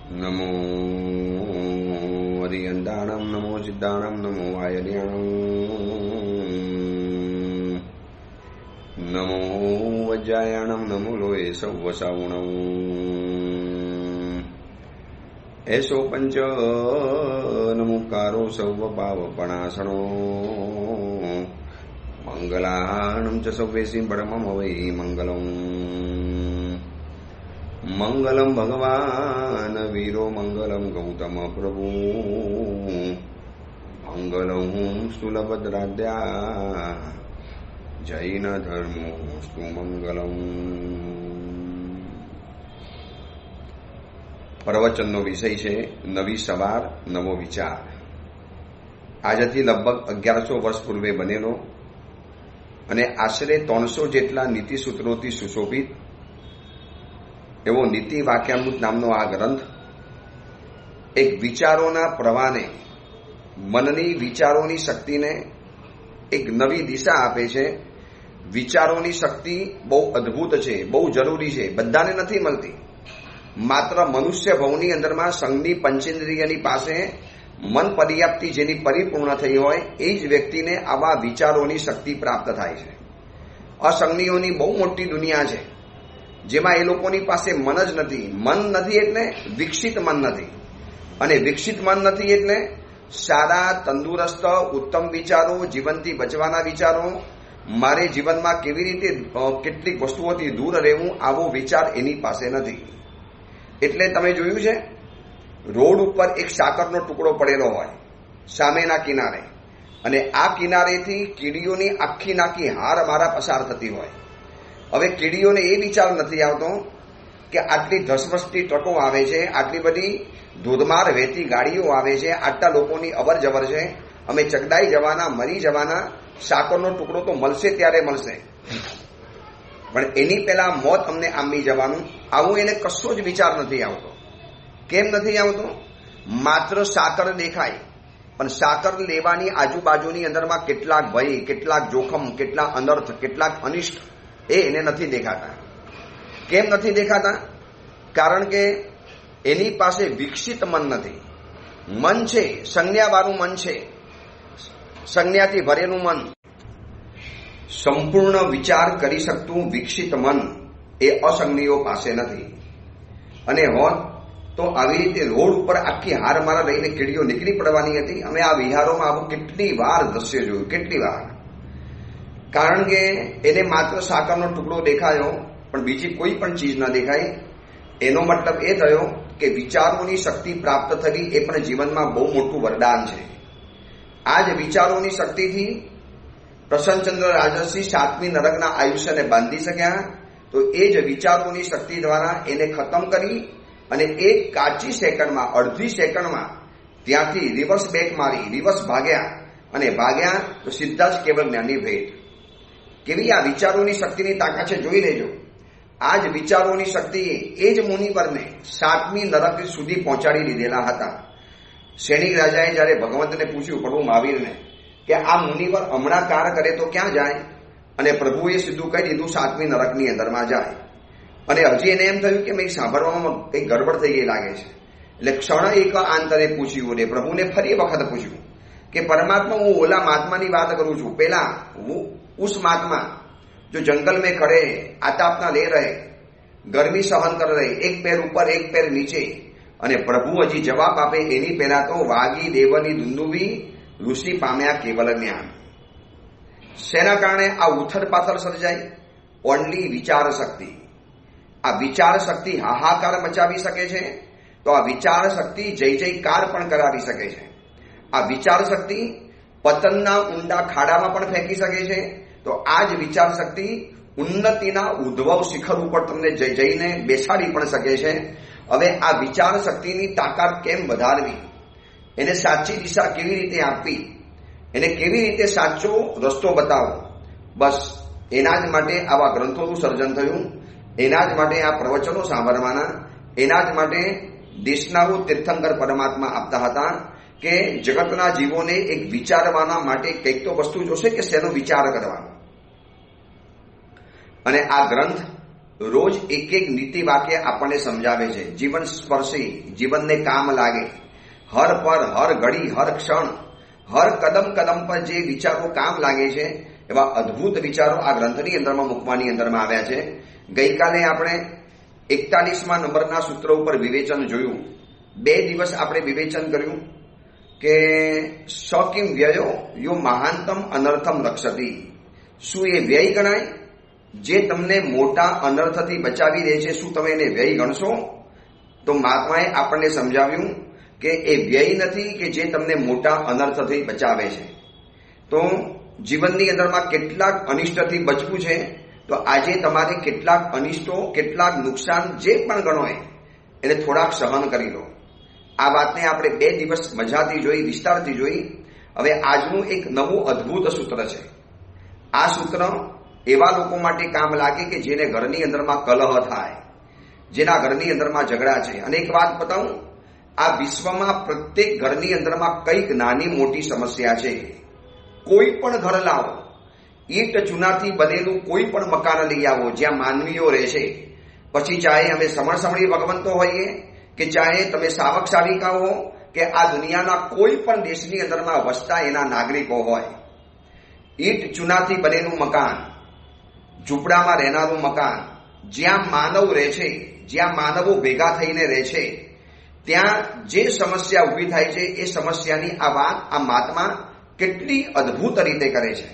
નમો હરિયંદાણમ, નમો સિદ્ધાણમ, નમો વાયડ્યાણમ, નમો વજ્જાયાણમ, નમો લોહે સૌવસાવણમ, એસો પંચ નમુકારો સૌવ પાવપણાસણો, મંગલાણમ ચ સૌવેસી પરમમ વૈ મંગલમ, મંગલમ ભગવાન વીરો, મંગલમ ગૌતમ પ્રભુ, મંગલમ સ્થુલભદ્રાદ્યા, જૈન ધર્મો સ્તુ મંગલમ. પ્રવચનનો વિષય છે નવી સવાર, નવો વિચાર. આજથી લગભગ 1100 વર્ષ પૂર્વે બનેલો અને આશરે 300 જેટલા નીતિસૂત્રોથી સુશોભિત એવો નીતિ વાક્યામૃત નામનો આ ગ્રંથ એક વિચારોના પ્રવાહને, મનની વિચારોની શક્તિને એક નવી દિશા આપે છે. વિચારોની શક્તિ બહુ અદ્ભુત છે, બહુ જરૂરી છે, બધાને નથી મળતી. માત્ર મનુષ્ય ભવની અંદરમાં સંઘની પંચેન્દ્રિયની પાસે મન પર્યાપ્તિ જેની પરિપૂર્ણ થઈ હોય એ જ વ્યક્તિને આવા વિચારોની શક્તિ પ્રાપ્ત થાય છે. અસંગનીઓની બહુ મોટી દુનિયા છે જેમાં એ લોકોની પાસે મન જ નથી. મન નથી એટલે વિકસિત મન નથી, અને વિકસિત મન નથી એટલે સારા, તંદુરસ્ત, ઉત્તમ વિચારો, જીવનથી બચવાના વિચારો, મારે જીવનમાં કેવી રીતે કેટલીક વસ્તુઓથી દૂર રહેવું, આવો વિચાર એની પાસે નથી. એટલે તમે જોયું છે, રોડ ઉપર એક સાકરનો ટુકડો પડેલો હોય સામેના કિનારે, અને આ કિનારેથી કીડીઓની આખી નાખી હાર મારા પસાર થતી હોય. હવે કીડીઓને એ વિચાર નથી આવતો કે આટલી ધસમસતી ટ્રકો આવે છે, આટલી બધી ધોધમાર વહેતી ગાડીઓ આવે છે, આટલા લોકોની અવર જવર છે, અમે ચગડાઈ જવાના, મરી જવાના, સાકરનો ટુકડો તો મળશે ત્યારે મળશે, પણ એની પહેલા મોત અમને આંબી જવાનું. આવું એને કશો જ વિચાર નથી આવતો. કેમ નથી આવતો? માત્ર સાકર દેખાય, પણ સાકર લેવાની આજુબાજુની અંદરમાં કેટલાક ભય, કેટલાક જોખમ, કેટલાક અનર્થ, કેટલાક અનિષ્ટ એ એને નથી દેખાતા. કેમ નથી દેખાતા? કારણ કે એની પાસે વિકસિત મન નથી. મન છે, સંજ્ઞાવાળું મન છે, સંજ્ઞાથી ભરેલું મન. સંપૂર્ણ વિચાર કરી શકતું વિકસિત મન એ અસંજ્ઞીઓ પાસે નથી. અને હોત તો આવી રીતે રોડ ઉપર આખી હાર મારા લઈને કીડીઓ નીકળી પડવાની હતી. અમે આ વિહારોમાં આવું કેટલી વાર દ્રશ્ય જોયું, કેટલી વાર. કારણ કે એને માત્ર સાકરનો ટુકડો દેખાયો, પણ બીજી કોઈ પણ ચીજ ન દેખાય. એનો મતલબ એ થયો કે વિચારોની શક્તિ પ્રાપ્ત થવી એ પણ જીવનમાં બહુ મોટું વરદાન છે. આ જ વિચારોની શક્તિથી પ્રસન્નચંદ્ર રાજર્ષિ 7મી નરકના આયુષ્યને બાંધી શક્યા. તો એ જ વિચારોની શક્તિ દ્વારા એને ખતમ કરી અને એક કાચી સેકન્ડમાં, અડધી સેકન્ડમાં ત્યાંથી રિવર્સ બેક મારી, રિવર્સ ભાગ્યા, અને ભાગ્યા તો સીધા જ કેવળ જ્ઞાનની ભેટ. કેવી આ વિચારોની શક્તિની તાકાત છે જોઈ લેજો. આ જ વિચારોની શક્તિએ એ જ મુનિવરને 7મી નરક સુધી પહોંચાડી દીધેલા હતા. સૈનિક રાજાએ જ્યારે ભગવંતને પૂછ્યું, પ્રભુ મહાવીરને, કે આ મુનિવર હમણાં કાર કરે તો ક્યાં જાય? અને પ્રભુએ સીધું કહી દીધું 7મી નરકની અંદરમાં જાય. અને હજી એને એમ થયું કે મેં સાંભળવામાં કંઈક ગડબડ થઈ ગઈ લાગે છે. એટલે ક્ષણ એક આંતરે પૂછ્યું અને પ્રભુને ફરી વખત પૂછ્યું કે પરમાત્મા, હું ઓલા મહાત્માની વાત કરું છું, પેલા उस महात्मा जो जंगल में खड़े आतापना ले रहे, गर्मी सहन कर रहे, एक पैर ऊपर एक पैर नीचे, અને પ્રભુ હજી જવાબ આપે એની પહેલા તો વાગી દેવની દુંદુવી, ઋષિ પામ્યા કેવલ જ્ઞાન. શેના કારણે આ ઉથલ પાથલ સર્જાય? ઓનલી વિચાર શક્તિ. આ વિચાર શક્તિ હાહાકાર મચાવી શકે છે, તો આ વિચાર શક્તિ જય જયકાર પણ કરાવી શકે છે. આ વિચાર શક્તિ પતનના ઊંડા ખાડામાં પણ ફેંકી શકે છે. તો આ જ વિચાર શક્તિ ઉન્નતિના ઉદ્ભવ શિખર ઉપર તમને જઈને બેસાડી પણ શકે છે. હવે આ વિચાર શક્તિની તાકાત કેમ વધારવી, એને સાચી દિશા કેવી રીતે આપવી, એને કેવી રીતે સાચો રસ્તો બતાવો, બસ એના જ માટે આવા ગ્રંથોનું સર્જન થયું. એના જ માટે આ પ્રવચનો સાંભળવાના, એના જ માટે દેશનાઓ તીર્થંકર પરમાત્મા આપતા હતા કે જગતના જીવોને એક વિચારવાના માટે કંઈક તો વસ્તુ જોશે કે શેનો વિચાર કરવાનો. અને આ ગ્રંથ રોજ એક એક નીતિ વાક્ય આપણને સમજાવે છે, જીવન સ્પર્શી, જીવનને કામ લાગે, હર પર, હર ઘડી, હર ક્ષણ, હર કદમ કદમ પર જે વિચારો કામ લાગે છે એવા અદ્ભુત વિચારો આ ગ્રંથની અંદરમાં મૂકવાની અંદરમાં આવ્યા છે. ગઈકાલે આપણે 41મા નંબરના સૂત્ર ઉપર વિવેચન જોયું. 2 દિવસ આપણે વિવેચન કર્યું કે શોકિમ વ્યયો યો મહાનતમ અનર્થમ રક્ષતી. શું એ વ્યય ગણાય? જે તમને મોટા અનર્થથી બચાવી દે છે, શું તમે એને વ્યય ગણશો? તો મહાત્માએ આપણને સમજાવ્યું કે એ વ્યય નથી કે જે તમને મોટા અનર્થથી બચાવે છે. તો જીવનની અંદરમાં કેટલાક અનિષ્ટથી બચવું છે, તો આજે તમારે કેટલાક અનિષ્ટો, કેટલાક નુકસાન જે પણ ગણો એને થોડાક સહન કરી લો. આ વાતને આપણે 2 દિવસ મજાથી જોઈ, વિસ્તારથી જોઈ. હવે આજનું એક નવું અદ્ભુત સૂત્ર છે. આ સૂત્ર એવા લોકો માટે કામ લાગે કે જેને ઘરની અંદરમાં કલહ થાય, જેના ઘરની અંદરમાં ઝઘડા છે. અને એક વાત બતાવું, આ વિશ્વમાં પ્રત્યેક ઘરની અંદરમાં કંઈક નાની મોટી સમસ્યા છે. કોઈ પણ ઘર લાવો, ઈંટ ચૂનાથી બનેલું કોઈ પણ મકાન લઈ આવો જ્યાં માનવીઓ રહે છે, પછી ચાહે અમે સમણસમણી ભગવંતો હોઈએ કે ચાહે તમે સાવક સાવિકા હો કે આ દુનિયાના કોઈ પણ દેશની અંદરમાં વસતા એના નાગરિકો હોય, ઈંટ ચૂનાથી બનેલું મકાન, ઝૂંપડામાં રહેનારું મકાન, જ્યાં માનવ રહે છે, જ્યાં માનવો ભેગા થઈને રહે છે, ત્યાં જે સમસ્યા ઊભી થાય છે એ સમસ્યાની આ વાત આ મહાત્મા કેટલી અદ્ભુત રીતે કરે છે.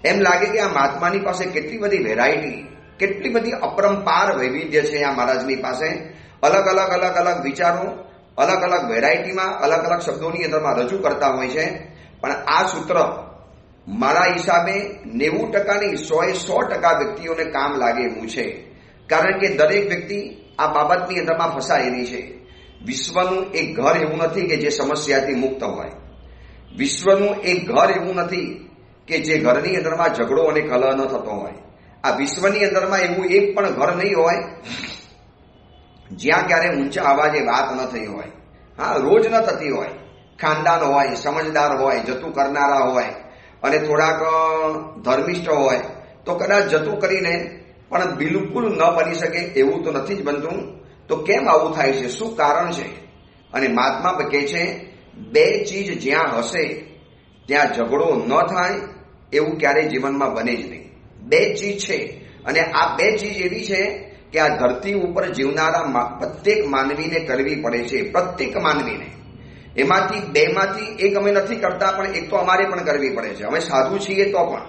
એમ લાગે કે આ મહાત્માની પાસે કેટલી બધી વેરાયટી, કેટલી બધી અપરંપાર વૈવિધ્ય છે આ મહારાજની પાસે. અલગ અલગ અલગ અલગ વિચારો અલગ અલગ વેરાયટીમાં અલગ અલગ શબ્દોની અંદરમાં રજૂ કરતા હોય છે. પણ આ સૂત્ર મારા હિસાબે 90% નહીં, 100% વ્યક્તિઓને કામ લાગે એવું છે. કારણ કે દરેક વ્યક્તિ આ બાબતની અંદરમાં ફસાયેલી છે. વિશ્વનું એક ઘર એવું નથી કે જે સમસ્યાથી મુક્ત હોય. વિશ્વનું એક ઘર એવું નથી કે જે ઘરની અંદરમાં ઝઘડો અને કલહ ન થતો હોય. આ વિશ્વની અંદરમાં એવું એક પણ ઘર નહીં હોય જ્યાં ક્યારે ઊંચા અવાજે વાત ન થઈ હોય. હા, રોજ ન થતી હોય. ખાનદાન હોય, સમજદાર હોય, જતું કરનારા હોય અને થોડાક ધર્મિષ્ઠ હોય તો કદાચ જતું કરીને પણ બિલકુલ ન બની શકે એવું તો નથી જ બનતું. તો કેમ આવું થાય છે? શું કારણ છે? અને મહાત્મા કહે છે 2 ચીજ જ્યાં હશે ત્યાં ઝઘડો ન થાય એવું ક્યારેય જીવનમાં બને જ નહીં. 2 ચીજ છે અને આ 2 ચીજ એવી છે કે આ ધરતી ઉપર જીવનારા પ્રત્યેક માનવીને કરવી પડે છે. પ્રત્યેક માનવીને. એમાંથી 2માંથી એક અમે નથી કરતા, પણ એક તો અમારે પણ કરવી પડે છે. અમે સાધુ છીએ તો પણ.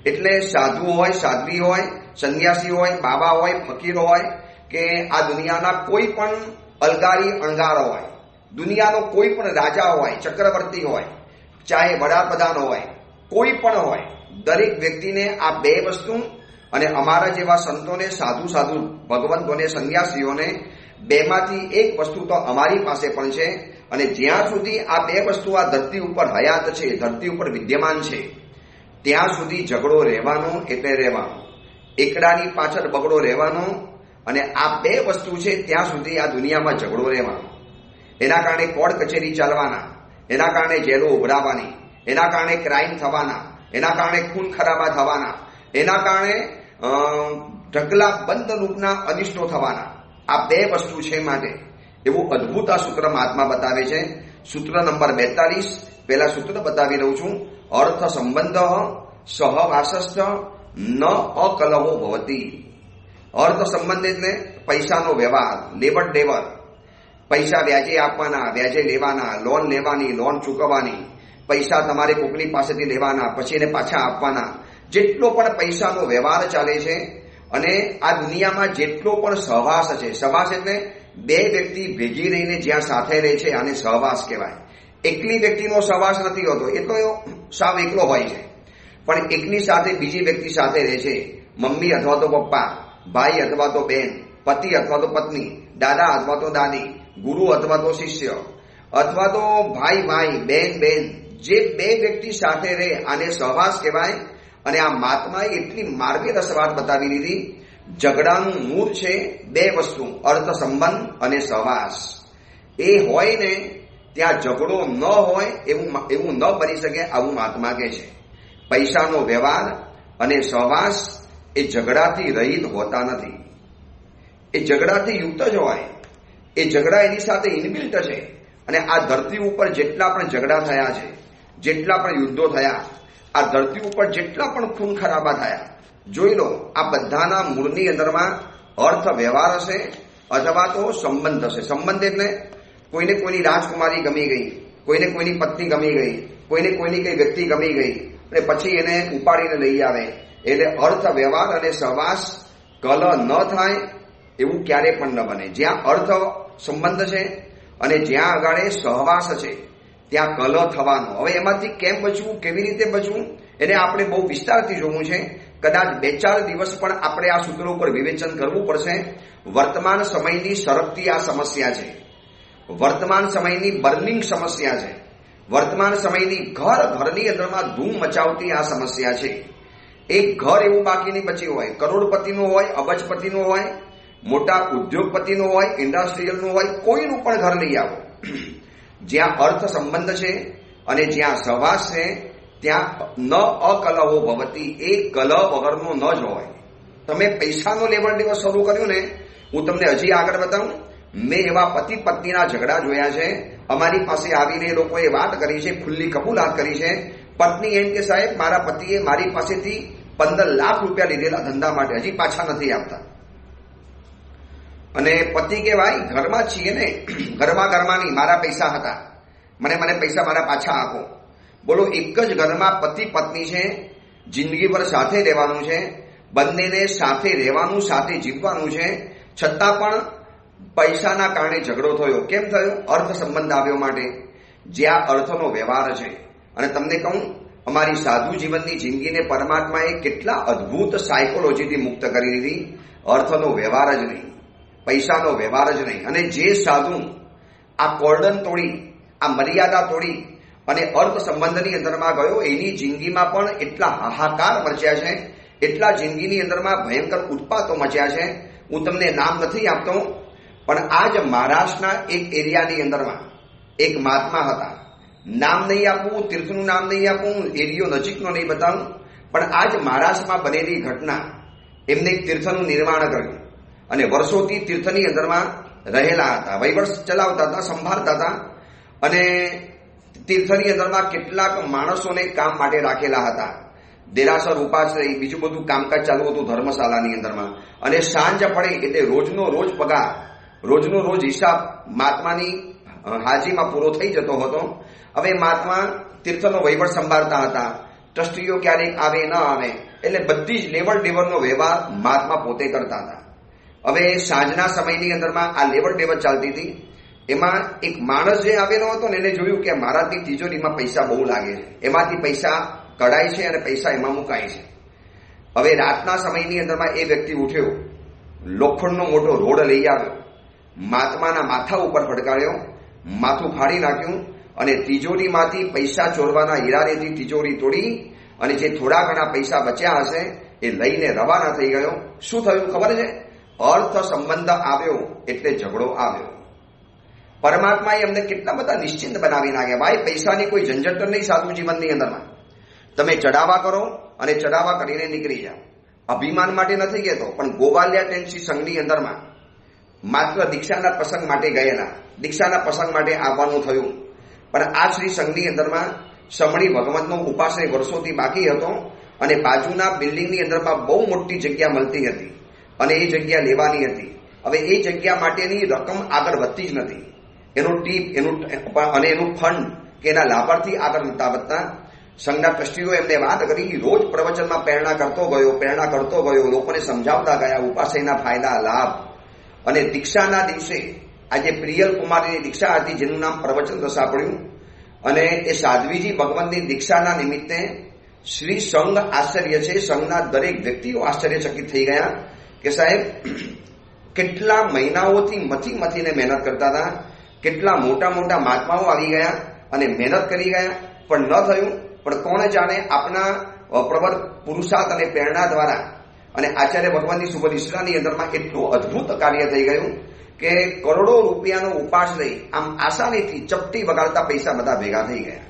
એટલે સાધુ હોય, સાધ્વી હોય, સંન્યાસી હોય, બાબા હોય, ફકીરો હોય કે આ દુનિયાના કોઈ પણ અલગારી અણગારો હોય, દુનિયાનો કોઈ પણ રાજા હોય, ચક્રવર્તી હોય, ચાહે વડાપ્રધાન હોય, કોઈ પણ હોય, દરેક વ્યક્તિને આ 2 વસ્તુ અને અમારા જેવા સંતોને, સાધુ સાધુ ભગવંતોને, સંન્યાસીઓને 2માંથી એક વસ્તુ તો અમારી પાસે પણ છે. અને જ્યાં સુધી આ 2 વસ્તુ આ ધરતી ઉપર હયાત છે, ધરતી ઉપર વિદ્યમાન છે, ત્યાં સુધી ઝઘડો રહેવાનો એટલે રહેવાનો, એકડાની પાછળ બગડો રહેવાનો. અને આ 2 વસ્તુ છે ત્યાં સુધી આ દુનિયામાં ઝઘડો રહેવાનો. એના કારણે કોર્ટ કચેરી ચાલવાના, એના કારણે જેલો ઉભરાવાની, એના કારણે ક્રાઇમ થવાના, એના કારણે ખૂન ખરાબા થવાના, એના કારણે ઢગલા બંધ રૂપના અનિષ્ટો થવાના. આ 2 વસ્તુ છે માટે એવું અદ્ભુત આ સૂત્ર મહાત્મા બતાવે છે. સૂત્ર નંબર 42, પહેલા સૂત્ર બતાવી રહ્યું છું. અર્થ સંબંધ સહવાસસ્થ ન અકલહો ભવતી. અર્થ સંબંધ એટલે પૈસાનો વ્યવહાર, લેવડ દેવડ, પૈસા વ્યાજે આપવાના, વ્યાજે લેવાના, લોન લેવાની, લોન ચૂકવવાની, પૈસા તમારે કોકની પાસેથી લેવાના, પછી એને પાછા આપવાના. જેટલો પણ પૈસાનો વ્યવહાર ચાલે છે અને આ દુનિયામાં જેટલો પણ સહવાસ છે, સહવાસ એટલે 2 વ્યક્તિ ભેગી રહીને જ્યાં સાથે રહે છે આને સહવાસ કહેવાય. એકલી વ્યક્તિનો સહવાસ નથી હોતો, એ તો સાવ એકલો હોય છે. પણ એકની સાથે બીજી વ્યક્તિ સાથે રહે છે. મમ્મી અથવા તો પપ્પા, ભાઈ અથવા તો બહેન, પતિ અથવા તો પત્ની, દાદા અથવા તો દાદી, ગુરુ અથવા તો શિષ્ય, અથવા તો ભાઈ ભાઈ, બેન બેન, જે 2 વ્યક્તિ સાથે રહે આને સહવાસ કહેવાય. અને આ મહાત્માએ એટલી માર્ગે રસ વાત બતાવી દીધી. ઝઘડાનું મૂળ છે 2 વસ્તુ, અર્થ સંબંધ અને સહવાસ. એ હોય ને ત્યાં ઝઘડો ન હોય એવું ન બની શકે, આવું મહાત્મા કહે છે. પૈસાનો વ્યવહાર અને સહવાસ એ ઝઘડાથી રહિત હોતા નથી. એ ઝઘડાથી યુક્ત જ હોય, એ ઝઘડા એની સાથે ઇનબિલ્ટ છે. અને આ ધરતી ઉપર જેટલા પણ ઝઘડા થયા છે, જેટલા પણ યુદ્ધો થયા, આ ધરતી ઉપર જેટલા પણ ખૂન ખરાબા થયા, જોઈ લો, આ બધાના મૂળની અંદરમાં અર્થ વ્યવહાર હશે અથવા તો સંબંધ હશે. સંબંધ એટલે કોઈને કોઈની રાજકુમારી ગમી ગઈ, કોઈને કોઈની પત્ની ગમી ગઈ, કોઈને કોઈની કઈ વ્યક્તિ ગમી ગઈ અને પછી એને ઉપાડીને લઈ આવે. એટલે અર્થ વ્યવહાર અને સહવાસ કલહ ન થાય એવું ક્યારે પણ ન બને. જ્યાં અર્થ સંબંધ છે અને જ્યાં આગળ સહવાસ છે ત્યાં કલહ થવાનો. હવે એમાંથી કેમ બચવું, કેવી રીતે બચવું, એને આપણે બહુ વિસ્તારથી જોવું છે. કદાચ 2-4 દિવસ પણ આપણે આ સૂત્રો ઉપર વિવેચન કરવું પડશે. વર્તમાન સમયની સરકતી આ સમસ્યા છે, વર્તમાન સમયની બર્નિંગ સમસ્યા છે, વર્તમાન સમયની ઘરની અંદરમાં ધૂમ મચાવતી આ સમસ્યા છે. એક ઘર એવું બાકી નહીં બચ્યું હોય, કરોડપતિનું હોય, અબજપતિનું હોય, મોટા ઉદ્યોગપતિનું હોય, ઇન્ડસ્ટ્રીયલનું હોય, કોઈનું પણ ઘર લઈ આવો, જ્યાં અર્થ સંબંધ છે અને જ્યાં સહવાસ છે ત્યાં ન અકલહો ભવતી, એ કલહ વગરનો ન જ હોય. તમે પૈસાનો લેવડ દેવડ શરૂ કર્યું ને, હું તમને હજી આગળ બતાવું. મેં એવા પતિ પત્નીના ઝઘડા જોયા છે. અમારી પાસે આવીને એ લોકોએ વાત કરી છે, ખુલ્લી કબૂલાત કરી છે. પત્ની એમ કે સાહેબ મારા પતિએ મારી પાસેથી 15 લાખ રૂપિયા લીધેલા ધંધા માટે, હજી પાછા નથી આપતા. અને પતિ કે ભાઈ ઘરમાં છીએ ને, ઘરમાં નહીં, મારા પૈસા હતા, મને પૈસા મારા પાછા આપો. બોલો, એક જ ઘરમાં પતિ પત્ની છે, જિંદગીભર સાથે રહેવાનું છે, બંનેને સાથે રહેવાનું, સાથે જીવવાનું છે, છતાં પણ પૈસાના કારણે ઝઘડો થયો. કેમ થયો? અર્થ સંબંધ આવ્યો માટે. જ્યાં અર્થનો વ્યવહાર છે. અને તમને કહું, અમારી સાધુ જીવનની જિંદગીને પરમાત્માએ કેટલા અદ્ભુત સાયકોલોજીથી મુક્ત કરી દીધી. અર્થનો વ્યવહાર જ નહીં, પૈસાનો વ્યવહાર જ નહીં. અને જે સાધુ આ કોર્ડન તોડી, આ મર્યાદા તોડી અને અર્થ સંબંધની અંદરમાં ગયો, એની જિંદગીમાં પણ એટલા હાહાકાર મચ્યા છે, એટલા જિંદગીની અંદરમાં ભયંકર ઉત્પાતો મચ્યા છે. હું તમને નામ નથી આપતો, પણ આજ મહારાષ્ટ્રના એક એરિયાની અંદરમાં એક મહાત્મા હતા. નામ નહીં આપવું, તીર્થનું નામ નહીં આપવું, એરિયો નજીકનો નહીં બતાવું, પણ આજ મહારાષ્ટ્રમાં બનેલી ઘટના, એમને એક તીર્થનું નિર્માણ કર્યું અને વર્ષોથી તીર્થની અંદરમાં રહેલા હતા, વહીવટ ચલાવતા હતા, સંભાળતા હતા. અને તીર્થની અંદરમાં કેટલાક માણસોને કામ માટે રાખેલા હતા. દેરાસર, ઉપાશ્રય, બીજું બધું કામકાજ ચાલુ હતું ધર્મશાળાની અંદરમાં. અને સાંજ પડે એટલે રોજનો રોજ પગાર, રોજનો રોજ હિસાબ મહાત્માની હાજીમાં પૂરો થઈ જતો હતો. હવે મહાત્મા તીર્થનો વહીવટ સંભાળતા હતા. ટ્રસ્ટીઓ ક્યારેક આવે ન આવે, એટલે બધી જ લેવડ દેવડનો વ્યવહાર મહાત્મા પોતે કરતા હતા. હવે સાંજના સમયની અંદરમાં આ લેવડ દેવડ ચાલતી હતી. એમાં એક માણસ જે આવેલો હતો ને, એને જોયું કે મારાથી તિજોરીમાં પૈસા બહુ લાગે છે, એમાંથી પૈસા કઢાય છે અને પૈસા એમાં મુકાય છે. હવે રાતના સમયની અંદરમાં એ વ્યક્તિ ઉઠ્યો, લોખંડનો મોટો રોડ લઈ આવ્યો, મહાત્માના માથા ઉપર ફટકાર્યો, માથું ફાડી નાખ્યું અને તિજોરીમાંથી પૈસા ચોરવાના ઈરાદેથી તિજોરી તોડી અને જે થોડા ઘણા પૈસા બચ્યા હશે એ લઈને રવાના થઈ ગયો. શું થયું ખબર છે? અર્થ સંબંધ આવ્યો એટલે ઝઘડો આવ્યો. પરમાત્માએ અમને કેટલા બધા નિશ્ચિંત બનાવી નાખ્યા. ભાઈ, પૈસાની કોઈ ઝંઝટ નહીં સાધુ જીવનની અંદરમાં. તમે ચડાવા કરો અને ચડાવા કરીને નીકળી જાઓ. અભિમાન માટે નથી કહેતો, પણ ગોવાલિયા ટેન્સી સંઘની અંદરમાં માત્ર દીક્ષાના પ્રસંગ માટે ગયેલા, દીક્ષાના પ્રસંગ માટે આવવાનું થયું. પણ આ શ્રી સંઘની અંદરમાં સમણી ભગવંતનો ઉપાસને વર્ષોથી બાકી હતો અને બાજુના બિલ્ડિંગની અંદરમાં બહુ મોટી જગ્યા મળતી હતી અને એ જગ્યા લેવાની હતી. હવે એ જગ્યા માટેની રકમ આગળ વધતી જ નથી. એનું ટીપ, એનું ફંડ કે એના લાભાર્થી આગળ વધતા સંઘના ટ્રસ્ટીઓ એમને વાત કરી. રોજ પ્રવચનમાં પ્રેરણા કરતો ગયો, લોકોને સમજાવતા ગયા ઉપાસના ફાયદા, લાભ. અને દીક્ષાના દિવસે આજે પ્રિયલ કુમારીની દીક્ષા હતી, જેનું નામ પ્રવચન દશા પડ્યું. અને એ સાધ્વીજી ભગવંતની દીક્ષાના નિમિત્તે શ્રી સંઘ આશ્ચર્ય છે, સંઘના દરેક વ્યક્તિઓ આશ્ચર્યચકિત થઈ ગયા કે સાહેબ કેટલા મહિનાઓથી મથીને મહેનત કરતા હતા, કેટલા મોટા મોટા મહાત્માઓ આવી ગયા અને મહેનત કરી ગયા, પણ ન થયું. પણ કોણ જાણે આપણા પ્રબળ પુરુષાર્થ અને પ્રેરણા દ્વારા અને આચાર્ય ભગવાનની શુભ નિશ્રાની અંદરમાં એટલું અદ્ભુત કાર્ય થઈ ગયું કે કરોડો રૂપિયાનો ઉપાસ લઈ આમ આસાનીથી ચપટી વગાડતા પૈસા બધા ભેગા થઈ ગયા.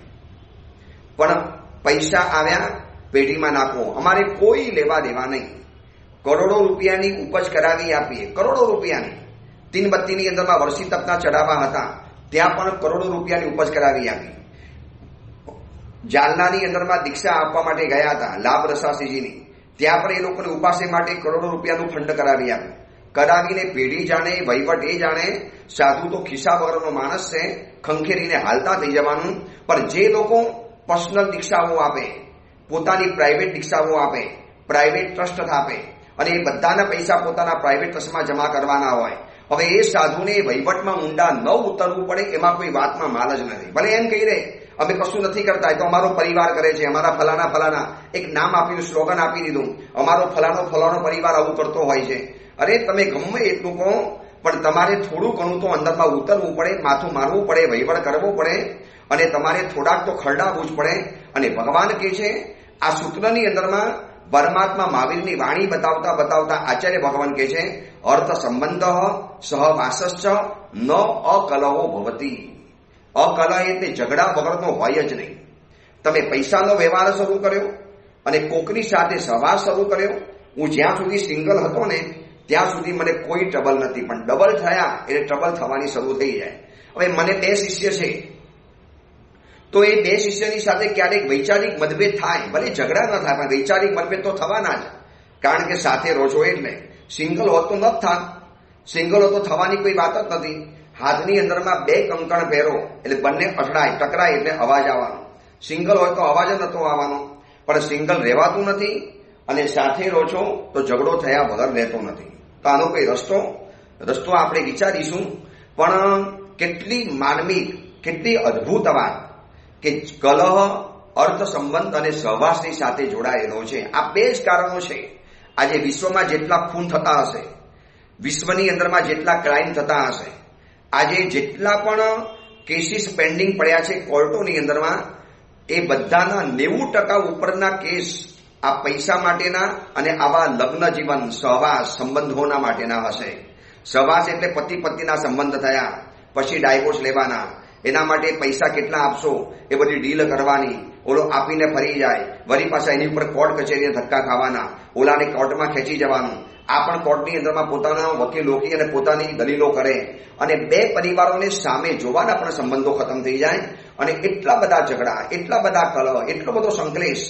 પણ પૈસા આવ્યા, પેઢીમાં નાખવો, અમારે કોઈ લેવા દેવા નહીં. કરોડો રૂપિયાની ઉપજ કરાવી આપીએ, કરોડો રૂપિયાની. તીનબત્તીની અંદરમાં વર્ષી તપના ચડાવવા હતા, ત્યાં પણ કરોડો રૂપિયાની ઉપજ કરાવી આપી. જાલનાની અંદરમાં દીક્ષા આપવા માટે ગયા હતા લાભ રસાસીજીની, ત્યાં પણ એ લોકોને ઉપાસે માટે કરોડો રૂપિયાનું ફંડ કરાવી આપ્યું. કરાવીને પેઢી જાણે, વહીવટ એ જાણે, સાધુ તો ખિસ્સા વગરનો માણસ છે, ખંખેરીને હાલતા થઈ જવાનું. પણ જે લોકો પર્સનલ દીક્ષાઓ આપે, પોતાની પ્રાઇવેટ દીક્ષાઓ આપે, પ્રાઇવેટ ટ્રસ્ટ આપે અને એ બધાના પૈસા પોતાના પ્રાઇવેટ ટ્રસ્ટમાં જમા કરવાના હોય, હવે એ સાધુને વહીવટમાં ઊંડા ન ઉતરવું પડે એમાં કોઈ વાતમાં માલ જ નથી. ભલે એમ કહી દે અમે કશું નથી કરતા, એ તો અમારો પરિવાર કરે છે, અમારા ફલાણા એક નામ આપીને સ્લોગન આપી દીધું, અમારો ફલાણો પરિવાર આવું કરતો હોય છે. અરે તમે ગમે એટલું કહો, પણ તમારે થોડું ઘણું તો અંદરમાં ઉતરવું પડે, માથું મારવું પડે, વહીવટ કરવો પડે અને તમારે થોડાક તો ખરડાવવું જ પડે. અને ભગવાન કહે છે આ સૂત્રની અંદરમાં પરમાત્મા મહાવીરની વાણી બતાવતા આચાર્ય ભગવાન કહે છે અર્થ સંબંધ સહવાસશ્ચ ન અકલહો ભવતી. અકલહ એટલે ઝઘડા વગરનો હોય જ નહીં. તમે પૈસાનો વ્યવહાર શરૂ કર્યો અને કોકની સાથે સહવાસ શરૂ કર્યો. હું જ્યાં સુધી સિંગલ હતો ને ત્યાં સુધી મને કોઈ ટ્રબલ નથી, પણ ડબલ થયા એટલે ટ્રબલ થવાની શરૂ થઈ જાય. હવે મને 2 શિષ્ય છે, તો એ 2 શિષ્યની સાથે ક્યારેક વૈચારિક મતભેદ થાય, ભલે ઝઘડા ન થાય પણ વૈચારિક મતભેદ તો થવાના જ, કારણ કે સાથે રહો છો એટલે. સિંગલ હોત તો ન જ થાત, સિંગલ હોત તો થવાની કોઈ વાત જ નથી. હાથની અંદરમાં 2 કંકણ પહેરો એટલે બંને અથડાય, ટકરાય એટલે અવાજ આવવાનો. સિંગલ હોય તો અવાજ જ નતો આવવાનો. પણ સિંગલ રહેવાતું નથી અને સાથે રહો છો તો ઝઘડો થયા વગર રહેતો નથી. તો આનો કોઈ રસ્તો આપણે વિચારીશું. પણ કેટલી માનવી, કેટલી અદ્ભુત વાત કે કલહ અર્થ સંબંધ અને સહવાસની સાથે જોડાયેલો છે. આ 2 જ કારણો છે. આજે વિશ્વમાં જેટલા ખૂન થતા હશે, વિશ્વની અંદરમાં જેટલા ક્રાઇમ થતા હશે, આજે જેટલા પણ કેસીસ પેન્ડિંગ પડ્યા છે કોર્ટોની અંદરમાં, એ બધાના 90% ઉપરના કેસ આ પૈસા માટેના અને આવા લગ્ન જીવન સહવાસ સંબંધોના માટેના હશે. સહવાસ એટલે પતિ પત્નીના સંબંધ થયા, પછી ડાયવોર્સ લેવાના, એના માટે પૈસા કેટલા આપશો એ બધી ડીલ કરવાની, ઓલો આપીને ફરી જાય, વળી પાછા એની ઉપર કોર્ટ કચેરીને ધક્કા ખાવાના, ઓલાને કોર્ટમાં ખેંચી જવાનું. આ પણ કોર્ટની અંદરમાં પોતાના વકીલ રોકી અને પોતાની દલીલો કરે અને 2 પરિવારોને સામે જોવાના પણ સંબંધો ખતમ થઈ જાય. અને એટલા બધા ઝઘડા, એટલા બધા કલહ, એટલો બધો સંકલેશ.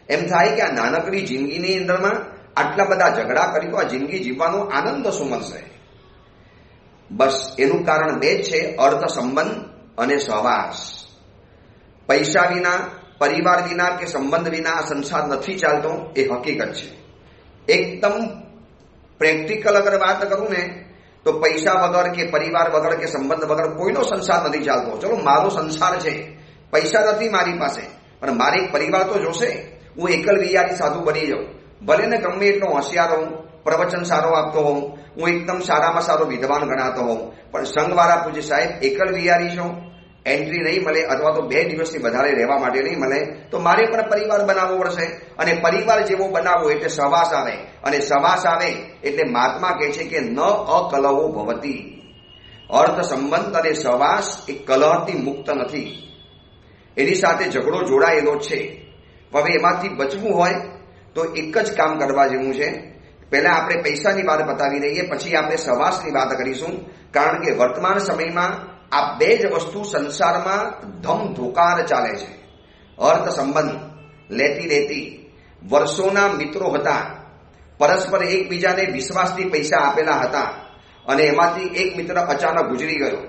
એમ થાય કે આ નાનકડી જિંદગીની અંદરમાં આટલા બધા ઝઘડા કરી તો આ જિંદગી જીવવાનો આનંદ શું મળશે? બસ એનું કારણ 2 જ છે, અર્થ સંબંધ અને સહવાસ. પૈસા વિના, પરિવાર વિના કે સંબંધ વિના આ સંસાર નથી ચાલતો, એ હકીકત છે. એકદમ પ્રેક્ટિકલ અગર વાત કરું ને તો પૈસા વગર કે પરિવાર વગર કે સંબંધ વગર કોઈનો સંસાર નથી ચાલતો. ચલો મારો સંસાર છે, પૈસા નથી મારી પાસે, પણ મારે એક પરિવાર તો જોશે. હું એકલ વિયારી સાધુ બની જાઉં, ભલે ને ગમે એટલો હોશિયાર હોઉં, પ્રવચન સારો આપતો હોઉં, હું એકદમ સારામાં સારો વિદ્વાન ગણાતો હોઉં, પણ સંઘવાળા પૂછે સાહેબ એકલ વિયારી છો, એન્ટ્રી નહીં મળે અથવા તો 2 દિવસથી વધારે રહેવા માટે નહીં મળે, તો મારે પણ પરિવાર બનાવવો પડશે. અને પરિવાર જેવો બનાવવો એટલે સહવાસ આવે, અને સહવાસ આવે એટલે મહાત્મા કહે છે કે ન અકલહો ભવતી. અર્થ સંબંધ અને સહવાસ એ કલહથી મુક્ત નથી, એની સાથે ઝઘડો જોડાયેલો છે. હવે એમાંથી બચવું હોય તો એક જ કામ કરવા જેવું છે. પહેલા આપણે પૈસાની વાત બતાવી દઈએ, પછી આપણે સહવાસની વાત કરીશું. કારણ કે વર્તમાન સમયમાં આ 2 જ વસ્તુ સંસારમાં ધમધોકાર ચાલે છે. અર્થ સંબંધ, લેતી વર્ષોના મિત્રો હતા, પરસ્પર એકબીજાને વિશ્વાસથી પૈસા આપેલા હતા, અને એમાંથી એક મિત્ર અચાનક ગુજરી ગયો,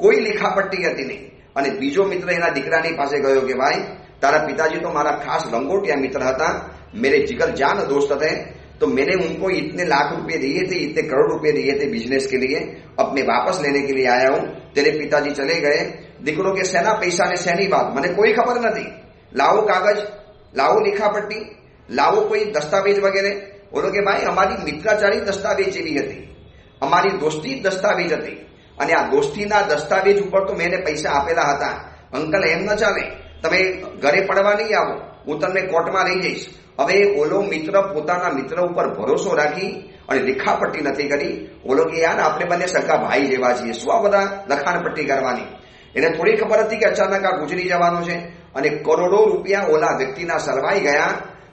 કોઈ લીખાપટ્ટી હતી નહીં, અને બીજો મિત્ર એના દીકરાની પાસે ગયો કે ભાઈ तारा पिताजी तो हमारा खास लंगोटिया मित्र था, मेरे जिगर जान दोस्त थे, तो मैंने उनको इतने लाख रुपए दिए थे, इतने करोड़ रुपए दिए थे बिजनेस के लिए, अपने वापस लेने के लिए आया हूं। तेरे पिताजी चले गए, દીકરો કે શેના પૈસા ને શેની વાત, મને કોઈ ખબર નથી, લાવો કાગજ, લાવો લીખાપટ્ટી, લાવો કોઈ દસ્તાવેજ વગેરે। બોલો કે ભાઈ અમારી મિત્રાચારી દસ્તાવેજ જેવી હતી, અમારી દોસ્તી દસ્તાવેજ હતી, અને આ દોસ્તીના દસ્તાવેજ ઉપર તો મેં પૈસા આપેલા હતા। અંકલ એમ ન ચાલે, તમે ઘરે પડવા નહીં આવો, હું તમને કોર્ટમાં લઈ જઈશ। હવે ઓલો મિત્ર પોતાના મિત્ર ઉપર ભરોસો રાખી અને લીખાપટ્ટી નથી કરી। ઓલો કે યાર આપણે બંને સગા ભાઈ જેવા છીએ, શું આ બધા લખાણપટ્ટી કરવાની। એને થોડી ખબર હતી કે અચાનક આ ગુજરી જવાનું છે, અને કરોડો રૂપિયા ઓલા વ્યક્તિના સલવાઈ ગયા।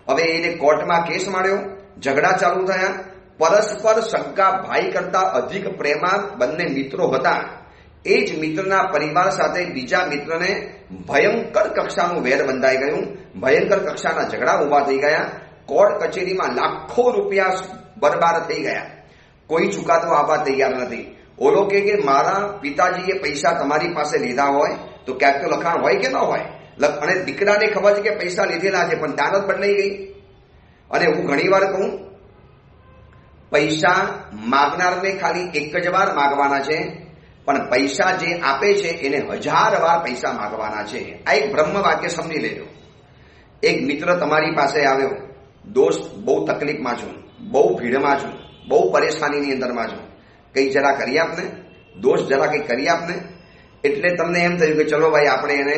હવે એને કોર્ટમાં કેસ માંડ્યો, ઝઘડા ચાલુ થયા, પરસ્પર સગા ભાઈ કરતા અધિક પ્રેમાળ બંને મિત્રો હતા. એ જ મિત્રના પરિવાર સાથે બીજા મિત્રને ભયંકર કક્ષાનું વેર બંધાઈ ગયું. ભયંકર કક્ષાના ઝઘડા ઉભા થઈ ગયા. કોર્ટ કચેરીમાં લાખો રૂપિયા બરબાદ થઈ ગયા. કોઈ ચુકાદો આપવા તૈયાર નથી. ઓલો કે મારા પિતાજીએ પૈસા તમારી પાસે લીધા હોય તો ક્યાંક તો લખાણ હોય કે ન હોય. અને દીકરાને ખબર છે કે પૈસા લીધેલા છે, પણ દાનત બદલાઈ ગઈ. અને હું ઘણી વાર કહું, પૈસા માગનારને ખાલી એક જ વાર માગવાના છે, પણ પૈસા જે આપે છે એને 1000 વાર પૈસા માગવાના છે. આ એક બ્રહ્મ વાક્ય સમજી લેજો. એક મિત્ર તમારી પાસે આવ્યો, દોસ્ત બહુ તકલીફમાં છું, બહુ ભીડમાં છું, બહુ પરેશાનીની અંદરમાં છું, કંઈ જરા કરી આપને. દોસ્ત જરા કંઈ કરી આપને. એટલે તમને એમ થયું કે ચલો ભાઈ આપણે એને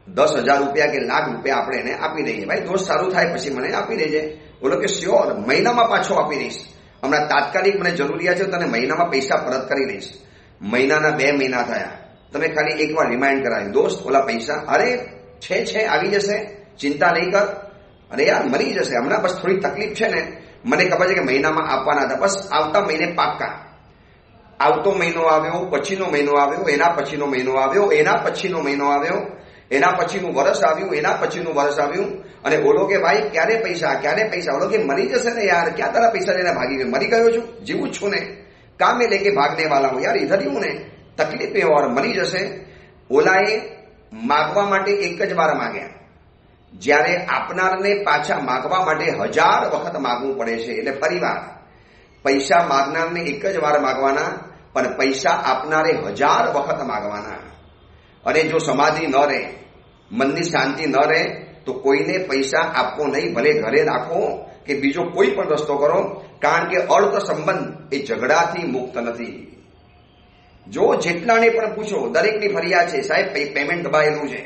10,000 રૂપિયા કે લાખ રૂપિયા આપણે એને આપી દઈએ. ભાઈ દોસ્ત સારું થાય પછી મને આપી દેજે. બોલો કે શ્યોર, મહિનામાં પાછો આપી દઈશ. હમણાં તાત્કાલિક મને જરૂરિયાત છે, તને મહિનામાં પૈસા પરત કરી દઈશ. મહિનાના 2 મહિના થયા, તમે ખાલી એકવાર રિમાઇન્ડ કરાવી, દોસ્ત ઓલા પૈસા, અરે છે આવી જશે, ચિંતા નહીં કર. અરે યાર મરી જશે, હમણાં બસ થોડી તકલીફ છે ને, મને ખબર છે કે મહિનામાં આપવાના હતા, બસ આવતા મહિને પાક્કા. આવતો મહિનો આવ્યો, પછીનો મહિનો આવ્યો, એના પછીનો મહિનો આવ્યો, એના પછીનો મહિનો આવ્યો, એના પછીનું વર્ષ આવ્યું, એના પછીનું વર્ષ આવ્યું. અને ઓલો કે ભાઈ ક્યારે પૈસા. ઓલો કે મરી જશે ને યાર, ક્યાં તારા પૈસા લઈને ભાગી ગયો, મરી ગયો છું, જીવું છું ને, કામે લેકે ભાગને વાલા હું યાર, ઇધર હું ને, તકલીફ में और મરી જશે. ઓલાએ માગવા માટે એક જ વાર માગ્યા, જ્યારે આપનારને પાછા માગવા માટે 1000 વખત માગવું પડે છે. એટલે ફરીવાર પૈસા માગનારને એક જ વાર માગવાના, પણ પૈસા આપનારે 1000 વખત માગવાના. અને જો સમાધિ ન રહે, મનની શાંતિ ન રહે, તો કોઈને પૈસા આપવો નહીં, ભલે ઘરે રાખો કે બીજો કોઈ પણ રસ્તો કરો, કારણ કે અર્થ સંબંધ એ ઝઘડાથી મુક્ત નથી. જો જેટલાને પણ પૂછો, દરેકની ફરિયાદ છે, સાહેબ પેમેન્ટ દબાયેલું છે,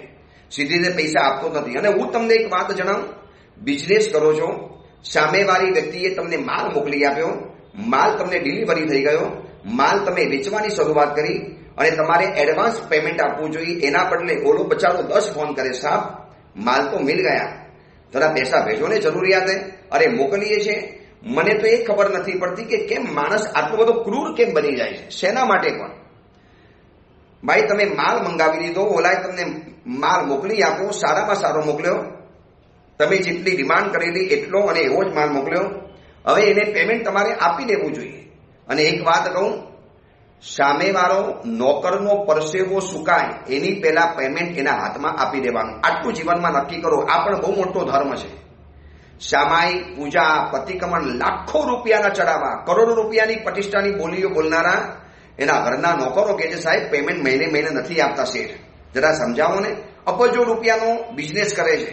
સીધી રીતે પૈસા આપતો નથી. અને હું તમને એક વાત જણાવું, બિઝનેસ કરો છો, સામેવાળી વ્યક્તિએ તમને માલ મોકલી આપ્યો, માલ તમને ડિલિવરી થઈ ગયો, માલ તમે વેચવાની શરૂઆત કરી, અને તમારે એડવાન્સ પેમેન્ટ આપવું જોઈએ. એના બદલે ઓલો બચારો 10 ફોન કરે, સાહેબ માલ તો મિલ ગયા, જરા પૈસા ભેજો ને, જરૂરિયાત હે. અરે મોકલીએ છે. મને તો એ ખબર નથી પડતી કે કેમ માણસ આટલો બધો ક્રૂર કેમ બની જાય છે, શેના માટે પણ. ભાઈ તમે માલ મંગાવી લીધો, ઓલાએ તમને માલ મોકલી આપો, સારામાં સારો મોકલ્યો, તમે જેટલી ડિમાન્ડ કરેલી એટલો અને એવો જ માલ મોકલ્યો. હવે એને પેમેન્ટ તમારે આપી દેવું જોઈએ. અને એક વાત કહું, સામેવાળો નોકરનો પરસેવો સુકાય એની પહેલા પેમેન્ટ એના હાથમાં આપી દેવાનું. આટલું જીવનમાં નક્કી કરો. આ પણ બહુ મોટો ધર્મ છે. સામાયિક પૂજા, પ્રતિક્રમણ, લાખો રૂપિયાના ચડાવવા, કરોડો રૂપિયાની પ્રતિષ્ઠાની બોલીઓ બોલનારા એના ઘરના નોકરો કે છે, સાહેબ પેમેન્ટ મહિને નથી આપતા શેઠ, જરા સમજાવો ને. અબજો રૂપિયાનો બિઝનેસ કરે છે,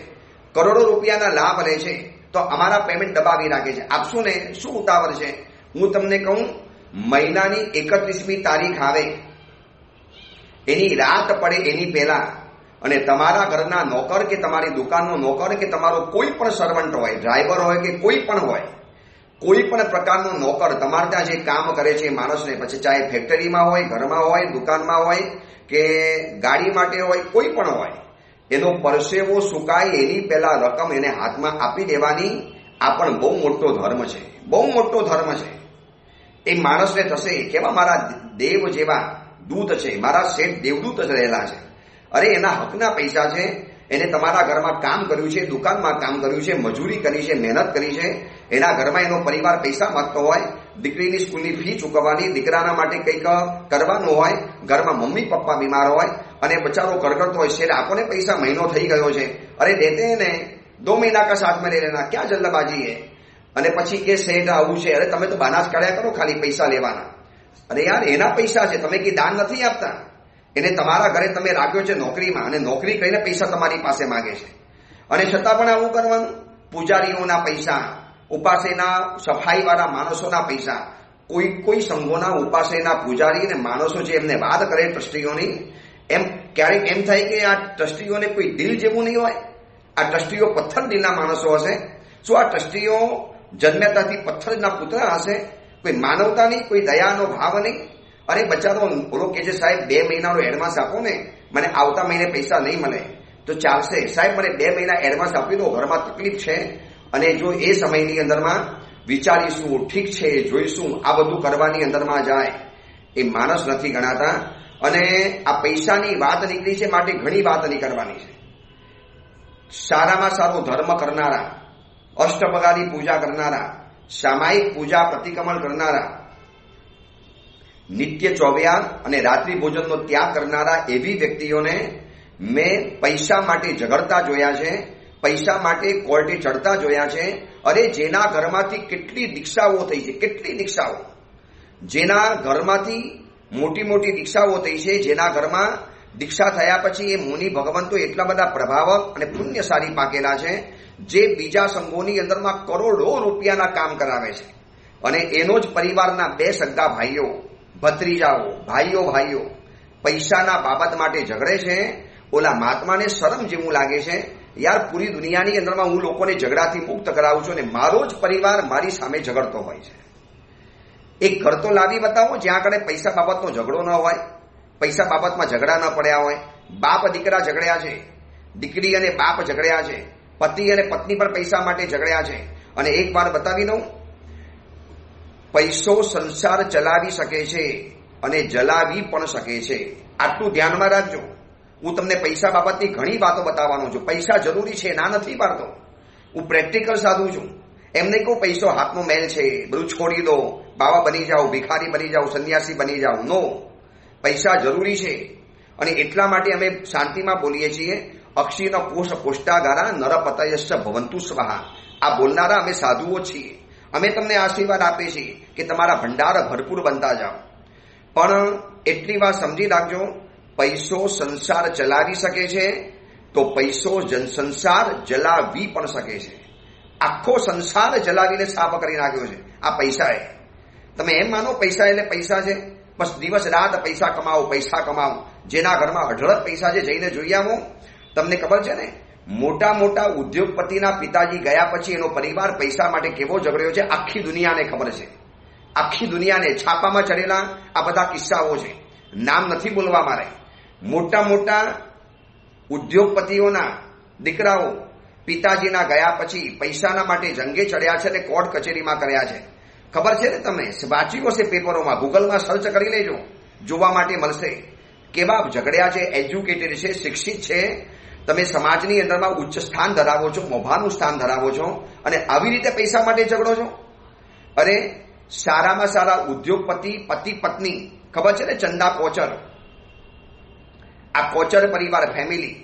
કરોડો રૂપિયાના લાભ લે છે, તો અમારા પેમેન્ટ દબાવી રાખે છે. આપશું ને, શું ઉતાવળ છે? હું તમને કહું, મહિનાની 31મી તારીખ આવે, એની રાત પડે એની પહેલા, અને તમારા ઘરના નોકર કે તમારી દુકાનનો નોકર કે તમારો કોઈ પણ સર્વન્ટ હોય, ડ્રાઈવર હોય કે કોઈ પણ હોય, કોઈ પણ પ્રકારનો નોકર તમારે ત્યાં જે કામ કરે છે માણસને, પછી ચાહે ફેક્ટરીમાં હોય, ઘરમાં હોય, દુકાનમાં હોય કે ગાડી માટે હોય, કોઈ પણ હોય, એનો પરસેવો સુકાય એની પહેલા રકમ એને હાથમાં આપી દેવાની. આ પણ બહુ મોટો ધર્મ છે, બહુ મોટો ધર્મ છે. એ માણસને થશે કેવા મારા દેવ જેવા દૂત છે, મારા શેઠ દેવદૂત જ રહેલા છે. અરે એના હકના પૈસા છે, એને તમારા ઘરમાં કામ કર્યું છે, દુકાનમાં કામ કર્યું છે, મજૂરી કરી છે, મહેનત કરી છે, એના ઘરમાં એનો પરિવાર પૈસા માંગતો હોય, દીકરીની સ્કૂલની ફી ચૂકવવાની, દીકરાના માટે કંઈક કરવાનું હોય, ઘરમાં મમ્મી પપ્પા બીમાર હોય અને બચારો કરગરતો હોય, શેર આપણને પૈસા મહિનો થઈ ગયો છે, અરે દેતે ને 2 મહિના કા સાથ में ले लेना, क्या जल्दबाजी है. અને પછી કે શેઠ આવું છે, અરે તમે તો બાનાજ કાઢ્યા કરો ખાલી પૈસા લેવાના. અરે યાર એના પૈસા છે, તમે કે દાન નથી આપતા. એને તમારા ઘરે તમે રાખ્યો છે નોકરીમાં, અને નોકરી કરીને પૈસા તમારી પાસે માંગે છે, અને છતાં પણ આવું કરવાનું. પૂજારીઓના પૈસા, ઉપાસેના સફાઈવાળા માણસોના પૈસા, કોઈ સંઘોના ઉપાસેના પૂજારી અને માણસો જે એમને વાત કરે ટ્રસ્ટીઓની, એમ ક્યારેક એમ થાય કે આ ટ્રસ્ટીઓને કોઈ દિલ જેવું નહીં હોય. આ ટ્રસ્ટીઓ પથ્થર દિલના માણસો હશે. શું આ ટ્રસ્ટીઓ જન્મ્યાતાથી પથ્થરના પુત્ર હશે? કોઈ માનવતા નહીં, કોઈ દયાનો ભાવ નહીં. અરે બચારો ઓલો કે છે, સાહેબ 2 મહિનાનો એડવાન્સ આપો ને, મને આવતા મહિને પૈસા નહીં મળે તો ચાલશે. સાહેબ મને 2 મહિના એડવાન્સ આપી દો, ઘરમાં તકલીફ છે. અને જો એ સમયની અંદરમાં વિચારીશું, ઠીક છે, જોઈશું, આ બધું કરવાની અંદરમાં જાય, એ માણસ નથી ગણાતા. અને આ પૈસાની વાત નીકળી છે માટે ઘણી વાત નીકળવાની છે. સારામાં સારો ધર્મ કરનારા, અષ્ટપગારી પૂજા કરનારા, સામાયિક પૂજા પ્રતિક્રમણ કરનારા, નિત્ય ચોવ્યા અને રાત્રિ ભોજનનો ત્યાગ કરનારા એવી વ્યક્તિઓને મેં પૈસા માટે ઝઘડતા જોયા છે, પૈસા માટે કોર્ટે ચડતા જોયા છે. અરે જેના ઘરમાંથી કેટલી દીક્ષાઓ થઈ છે, કેટલી દીક્ષાઓ, જેના ઘરમાંથી મોટી મોટી દીક્ષાઓ થઈ છે, જેના ઘરમાં દીક્ષા થયા પછી એ મુનિ ભગવંતો એટલા બધા પ્રભાવક અને પુણ્યશાળી પાકેલા છે, જે બીજા સંઘોની અંદરમાં કરોડો રૂપિયાના કામ કરાવે છે. અને એનો જ પરિવારના 2 સગા ભાઈઓ, ભત્રીજાઓ, ભાઈઓ પૈસાના બાબત માટે ઝઘડે છે. ઓલા મહાત્માને શરમ જેવું લાગે છે, યાર પૂરી દુનિયાની અંદરમાં હું લોકોને ઝઘડાથી મુક્ત કરાવું છું અને મારો જ પરિવાર મારી સામે ઝઘડતો હોય છે. એક ઘર તો લાવી બતાવો જ્યાં આગળ પૈસા બાબતનો ઝઘડો ન હોય, પૈસા બાબતમાં ઝઘડા ન પડ્યા હોય. બાપ દીકરા ઝઘડ્યા છે, દીકરી અને બાપ ઝઘડ્યા છે, પતિ અને પત્ની પણ પૈસા માટે ઝઘડ્યા છે. અને એક વાર બતાવી દઉં, પૈસો સંસાર ચલાવી શકે છે અને જલાવી પણ શકે છે. આટલું ધ્યાનમાં રાખજો. હું તમને પૈસા બાબતની ઘણી વાતો બતાવવાનો છું. પૈસા જરૂરી છે, ના નથી પાડતો. હું પ્રેક્ટિકલ સાધુ છું. એમ નહીં કહું પૈસો હાથનો મેલ છે, બધું છોડી દો, બાવા બની જાઓ, ભિખારી બની જાઓ, સંન્યાસી બની જાઓ. નો, પૈસા જરૂરી છે. અને એટલા માટે અમે શાંતિમાં બોલીએ છીએ, અક્ષીન કોષ કોષ્ટાગારા નરપતયશ્ચ ભવંતુ સ્વાહા. આ બોલનારા અમે સાધુઓ છીએ. અમે તમને આશીર્વાદ આપીએ છીએ કે તમારા ભંડાર ભરપૂર બનતા જાઓ. પણ એટલી વાત સમજી રાખજો, પૈસો સંસાર ચલાવી શકે છે તો પૈસો સંસાર જલાવી પણ શકે છે. આખો સંસાર જલાવીને સાફ કરી નાખ્યો છે આ પૈસાએ. તમે એમ માનો પૈસા એટલે પૈસા છે, બસ દિવસ રાત પૈસા કમાવો, પૈસા કમાવો. જેના ઘરમાં અઢળક પૈસા છે જઈને જોઈ આવો. તમને ખબર છે ને, મોટા મોટા ઉદ્યોગપતિના પિતાજી ગયા પછી એનો પરિવાર પૈસા માટે કેવો ઝઘડ્યો છે, આખી દુનિયાને ખબર છે. આખી દુનિયાને છાપામાં ચડેલા આ બધા કિસ્સાઓ છે. નામ નથી બોલવા મારે. મોટા મોટા ઉદ્યોગપતિઓના દીકરાઓ પિતાજીના ગયા પછી પૈસાના માટે જંગે ચડ્યા છે અને કોર્ટ કચેરીમાં કર્યા છે. ખબર છે ને, તમે વાંચ્યું હશે પેપરોમાં, ગૂગલમાં સર્ચ કરી લેજો, જોવા માટે મળશે. કેવા ઝઘડ્યા છે, એજ્યુકેટેડ છે, શિક્ષિત છે. તમે સમાજની અંદરમાં ઉચ્ચ સ્થાન ધરાવો છો, મોભાનું સ્થાન ધરાવો છો અને આવી રીતે પૈસા માટે ઝઘડો છો. અરે સારામાં સારા ઉદ્યોગપતિ પતિ પત્ની, ખબર છે ને, ચંદા કોચર, આ કોચર પરિવાર ફેમિલી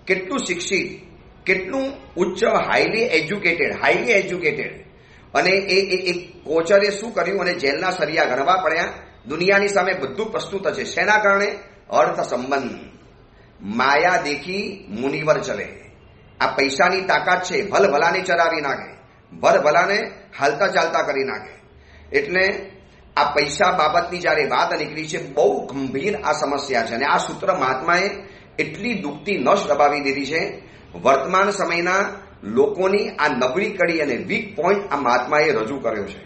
કેટલું શિક્ષિત, કેટલું ઉચ્ચ, હાઈલી એજ્યુકેટેડ. અને એ કોચરે શું કર્યું, અને જેલના સરિયા ગણવા પડ્યા. દુનિયાની સામે બધું પ્રસ્તુત છે. શેના કારણે? અર્થ સંબંધ. માયા દેખી મુનિવર ચલે. આ પૈસાની તાકાત છે, ભલભલાને ચરાવી નાખે, ભલભલાને હાલતા ચાલતા કરી નાખે. એટલે આ પૈસા બાબતની જ્યારે વાત નીકળી છે, બહુ ગંભીર આ સમસ્યા છે. અને આ સૂત્ર મહાત્માએ એટલી દુખતી નસ દબાવી દીધી છે. વર્તમાન સમયના લોકોની આ નબળી કડી અને વીક પોઈન્ટ આ મહાત્માએ રજૂ કર્યો છે.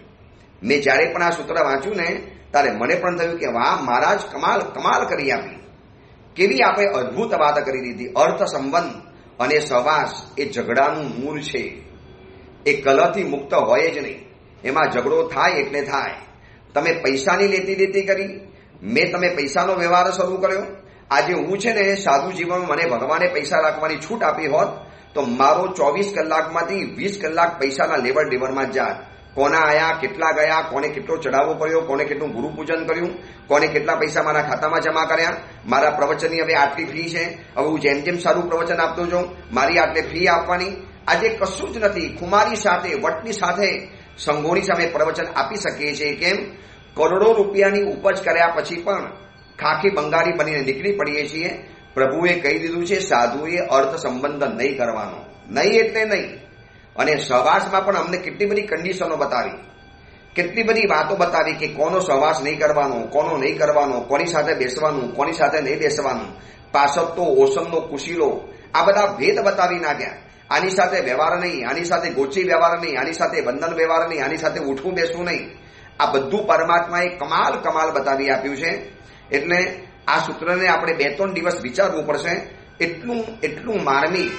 મેં જ્યારે પણ આ સૂત્ર વાંચ્યું ને, ત્યારે મને પણ થયું કે વાહ મહારાજ, કમાલ કરી આપી. કેવી આપણે અદ્ભુત વાત કરી દીધી. અર્થ સંબંધ અને સહવાસ એ ઝઘડાનું મૂળ છે. એ કલહથી મુક્ત હોય જ નહીં. એમાં ઝઘડો થાય એટલે થાય. તમે પૈસાની લેતી દેતી કરી, મેં તમે પૈસાનો વ્યવહાર શરૂ કર્યો. આજે હું છે ને, સાધુ જીવનમાં મને ભગવાને પૈસા રાખવાની છૂટ આપી હોત તો મારો 24 કલાકમાંથી 20 કલાક પૈસાના લેવડ દેવડમાં જ જાત. કોના આયા, કેટલા ગયા, કોને કેટલો ચડાવો પડ્યો, કોને કેટલું ગુરુ પૂજન કર્યું, કોને કેટલા પૈસા મારા ખાતામાં જમા કર્યા. મારા પ્રવચનની હવે આટલી ફી છે, હવે હું જેમ જેમ સારું પ્રવચન આપતો જાઉં મારી આટલી ફી આપવાની. આજે કશું જ નથી. ખુમારી સાથે, વટની સાથે સંઘોની સામે પ્રવચન આપી શકીએ છીએ. કેમ? કરોડો રૂપિયાની ઉપજ કર્યા પછી પણ ખાખી બંગાળી બનીને નીકળી પડીએ છીએ. પ્રભુએ કહી દીધું છે, સાધુએ અર્થ સંબંધ નહીં કરવાનો. નહીં એટલે નહીં. અને સહવાસમાં પણ અમને કેટલી બધી કન્ડિશનો બતાવી, કેટલી બધી વાતો બતાવી કે કોનો સહવાસ નહીં કરવાનો, કોનો નહીં કરવાનો, કોની સાથે બેસવાનું, કોની સાથે નહીં બેસવાનું, પાસતો, ઓસમનો, કુશીલો, આ બધા ભેદ બતાવી નાખ્યા. આની સાથે વ્યવહાર નહીં, આની સાથે ગોચી વ્યવહાર નહીં, આની સાથે બંધન વ્યવહાર નહીં, આની સાથે ઉઠવું બેસવું નહીં. આ બધું પરમાત્માએ કમાલ બતાવી આપ્યું છે. એટલે આ સૂત્રને આપણે 2-3 દિવસ વિચારવું પડશે. એટલું માર્મિક,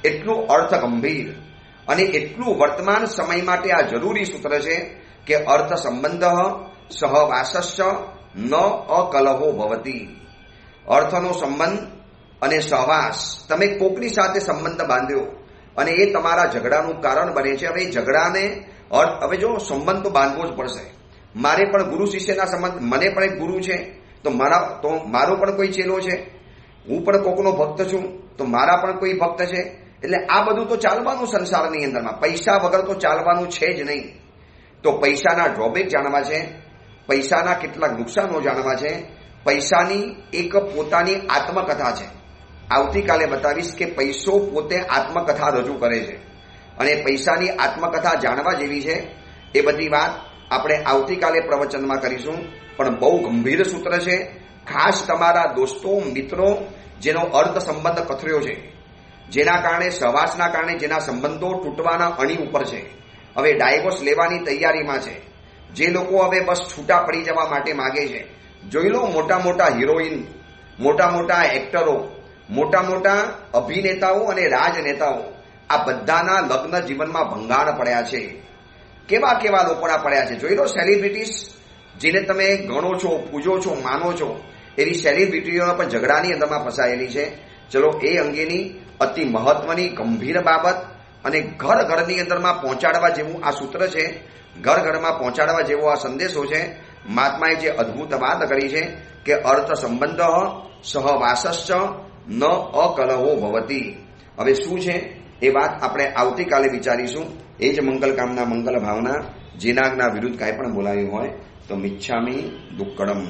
એટલું અર્થ ગંભીર અને એટલું વર્તમાન સમય માટે આ જરૂરી સૂત્ર છે કે અર્થ સંબંધ સહવાસસ્ય ન અકલહો ભવતી. અર્થનો સંબંધ અને સહવાસ, તમે કોકની સાથે સંબંધ બાંધ્યો અને એ તમારા ઝઘડાનું કારણ બને છે. હવે એ ઝઘડાને હવે જો સંબંધ તો બાંધવો જ પડશે. મારે પણ ગુરુ શિષ્યના સંબંધ, મને પણ એક ગુરુ છે તો મારો પણ કોઈ ચેલો છે, હું પણ કોકનો ભક્ત છું તો મારા પણ કોઈ ભક્ત છે. એટલે આ બધું તો ચાલવાનું સંસારની અંદરમાં, પૈસા વગર તો ચાલવાનું છે જ નહીં. તો પૈસાના ડ્રોબેક જાણવા છે, પૈસાના કેટલાક નુકસાનો જાણવા છે, પૈસાની એક પોતાની આત્મકથા છે. આવતીકાલે બતાવીશ કે પૈસો પોતે આત્મકથા રજૂ કરે છે અને પૈસાની આત્મકથા જાણવા જેવી છે. એ બધી વાત આપણે આવતીકાલે પ્રવચનમાં કરીશું. પણ બહુ ગંભીર સૂત્ર છે, ખાસ તમારા દોસ્તો મિત્રો જેનો અર્થ સંબંધ કથર્યો છે, જેના કારણે સહવાસના કારણે જેના સંબંધો તૂટવાના અણી ઉપર છે, હવે ડાયવોર્સ લેવાની તૈયારીમાં છે, જે લોકો હવે બસ છૂટા પડી જવા માટે માગે છે. જોઈ લો, મોટા મોટા હિરોઈન, મોટા મોટા એક્ટરો, મોટા મોટા અભિનેતાઓ અને રાજનેતાઓ, આ બધાના લગ્ન જીવનમાં ભંગાણ પડ્યા છે. કેવા કેવા લોકોના પડ્યા છે જોઈ લો. સેલિબ્રિટીઝ જેને તમે ગણો છો, પૂજો છો, માનો છો, એવી સેલિબ્રિટીઓ પણ ઝઘડાની અંદરમાં ફસાયેલી છે. ચલો, એ અંગેની અતિ મહત્વની ગંભીર બાબત અને ઘર ઘરની અંદરમાં પહોંચાડવા જેવું આ સૂત્ર છે, ઘર ઘરમાં પહોંચાડવા જેવો આ સંદેશો છે. મહાત્માએ જે અદ્ભુત વાત કરી છે કે અર્થ સંબંધ સહવાસશ્ચ ન અકલહો ભવતી. હવે શું છે એ વાત આપણે આવતીકાલે વિચારીશું. એ જ મંગલ કામના, મંગલ ભાવના. જેનાગના વિરુદ્ધ કાંઈ પણ બોલાયું હોય તો મિચ્છામિ દુક્કડમ.